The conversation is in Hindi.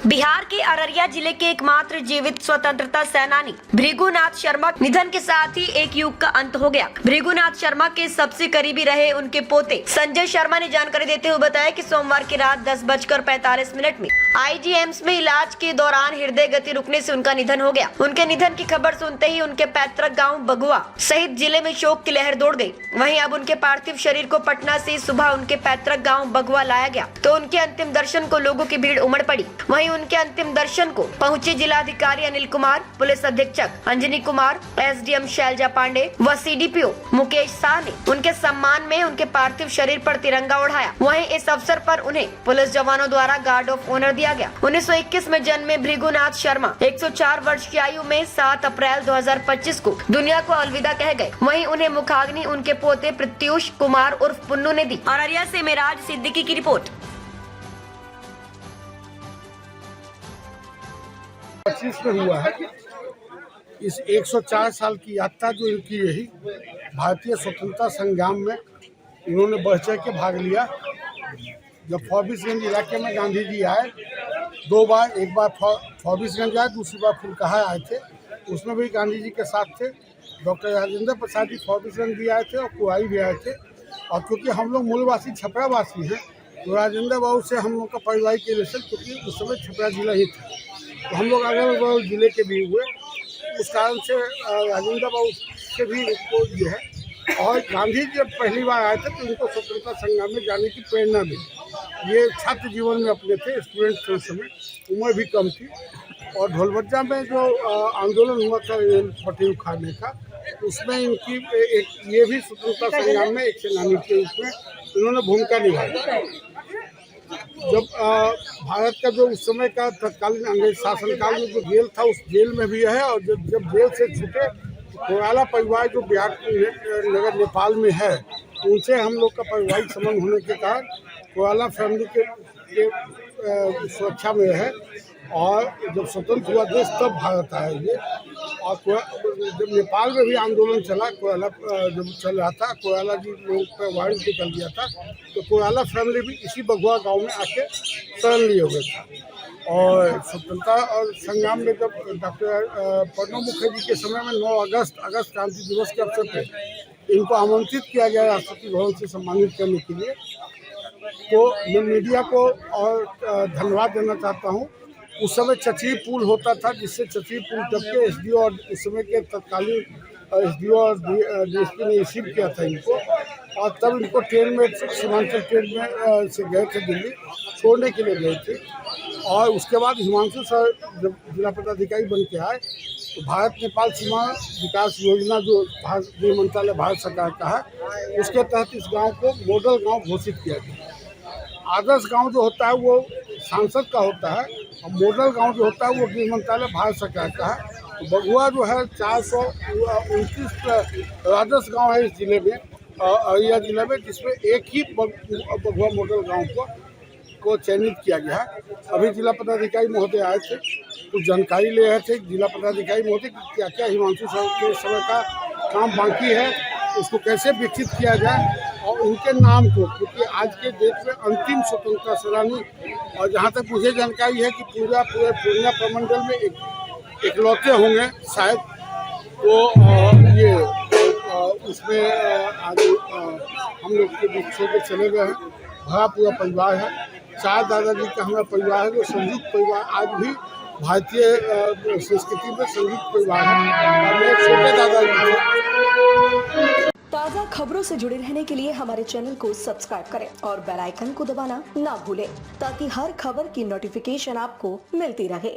बिहार के अररिया जिले के एकमात्र जीवित स्वतंत्रता सेनानी भृगुनाथ शर्मा निधन के साथ ही एक युग का अंत हो गया। भृगुनाथ शर्मा के सबसे करीबी रहे उनके पोते संजय शर्मा ने जानकारी देते हुए बताया कि सोमवार की रात 10:45 में आईजीएमस में इलाज के दौरान हृदय गति रुकने से उनका निधन हो गया। उनके निधन की खबर सुनते ही उनके पैतृक गाँव बगुआ सहित जिले में शोक की लहर दौड़ गयी। वहीं अब उनके पार्थिव शरीर को पटना से सुबह उनके पैतृक गाँव बगुआ लाया गया तो उनके अंतिम दर्शन को लोगों की भीड़ उमड़ पड़ी। वहीं उनके अंतिम दर्शन को पहुंचे जिलाधिकारी अनिल कुमार, पुलिस अधीक्षक अंजनी कुमार, एसडीएम शैलजा पांडे व सीडीपीओ मुकेश शाह ने उनके सम्मान में उनके पार्थिव शरीर पर तिरंगा उड़ाया। वहीं इस अवसर पर उन्हें पुलिस जवानों द्वारा गार्ड ऑफ ऑनर दिया गया। 1921 में जन्मे भृगुनाथ शर्मा 104 वर्ष की आयु में 7 अप्रैल 2025 को दुनिया को अलविदा कह गए। वहीं उन्हें मुखाग्नि उनके पोते प्रत्युष कुमार उर्फ पुन्नू ने दी। अररिया से मेराज सिद्दीकी की रिपोर्ट। 25 में हुआ है। इस 104 साल की यात्रा जो इनकी रही भारतीय स्वतंत्रता संग्राम में इन्होंने बढ़ चढ़ के भाग लिया। जब फॉरबिसगंज इलाके में गांधी जी आए 2 बार, एक बार फॉरबिसगंज आए, दूसरी बार फुलकाहा आए थे, उसमें भी गांधी जी के साथ थे। डॉक्टर राजेंद्र प्रसाद जी फॉरबिसगंज भी आए थे और कुआई भी आए थे। और क्योंकि हम लोग मूलवासी छपरावासी हैं तो राजेंद्र बाबू से हम लोग का पारिवारिक रिलेशन, क्योंकि उस समय छपरा जिला ही था तो हम लोग अगल बगल जिले के भी हुए, उस कारण से राजेंद्र बाबू से भी इनको ये है। और गांधी जी जब पहली बार आए थे तो इनको स्वतंत्रता संग्राम में जाने की प्रेरणा मिली। ये छात्र जीवन में अपने थे, स्टूडेंट थे, उस समय उम्र भी कम थी। और ढोलबज्जा में जो आंदोलन हुआ था पटेल उखाड़ने का, उसमें इनकी ये भी स्वतंत्रता संग्राम में एक सेनानी के रूप में इन्होंने भूमिका निभाई। जब भारत का जो उस समय का तत्कालीन अंग्रेज शासनकाल में जो जेल था, उस जेल में भी है। और जब जेल से छूटे कोराला परिवार जो बिहार नगर नेपाल में है, उनसे हम लोग का पारिवारिक संबंध होने के कारण कोराला फैमिली के सुरक्षा में है। और जब स्वतंत्र हुआ देश तब भारत आया ये। और जब नेपाल में भी आंदोलन चला, कोराला जब चल रहा था, कोराला जी लोगों पर वारंट निकल गया था तो कोराला फैमिली भी इसी बगुआ गांव में आके शरण लिए हुए था। और स्वतंत्रता और संग्राम में जब डॉक्टर प्रणब मुखर्जी के समय में 9 अगस्त क्रांति दिवस के अवसर पर इनको आमंत्रित किया गया राष्ट्रपति भवन से सम्मानित करने के लिए, तो मैं मीडिया को और धन्यवाद देना चाहता हूँ। उस समय चचरी पुल होता था, जिससे चचरी पुल तक के एसडीओ और उस समय के तत्कालीन एसडीओ और डीएसपी ने रिसीव किया था इनको। और तब इनको ट्रेन में, सीमांचल ट्रेन में से गए थे, दिल्ली छोड़ने के लिए गए थे। और उसके बाद हिमांशु सर जब जिला पदाधिकारी बन के आए तो भारत नेपाल सीमा विकास योजना जो गृह मंत्रालय भारत सरकार का है, उसके तहत इस गाँव को मॉडल गाँव घोषित किया गया। आदर्श गाँव जो होता है वो सांसद का होता है और मॉडल गांव जो होता है वो गृह मंत्रालय भारत सरकार का है। तो बगुआ जो है 429 आदर्श गांव है इस जिले में, अररिया जिले में, जिसमें एक ही बगुआ मॉडल गांव को चयनित किया गया है। अभी जिला पदाधिकारी महोदय आए थे, कुछ जानकारी ले रहे थे जिला पदाधिकारी महोदय कि क्या क्या हिमांशु सर के समय का काम बाकी है, उसको कैसे विकसित किया जाए और उनके नाम को, क्योंकि आज के डेट में अंतिम स्वतंत्रता सेनानी, और जहाँ तक मुझे जानकारी है कि पूरे पूर्णिया प्रमंडल में इकलौते होंगे शायद। तो ये उसमें आज हम लोग के बीच छोड़ के चले गए हैं। भरा पूरा परिवार है, 4 दादाजी का हमारा परिवार है जो संयुक्त परिवार आज भी भारतीय संस्कृति में संयुक्त परिवार है। और मेरे छोटे दादाजी थे। ताज़ा खबरों से जुड़े रहने के लिए हमारे चैनल को सब्सक्राइब करें और बेल आइकन को दबाना ना भूलें ताकि हर खबर की नोटिफिकेशन आपको मिलती रहे।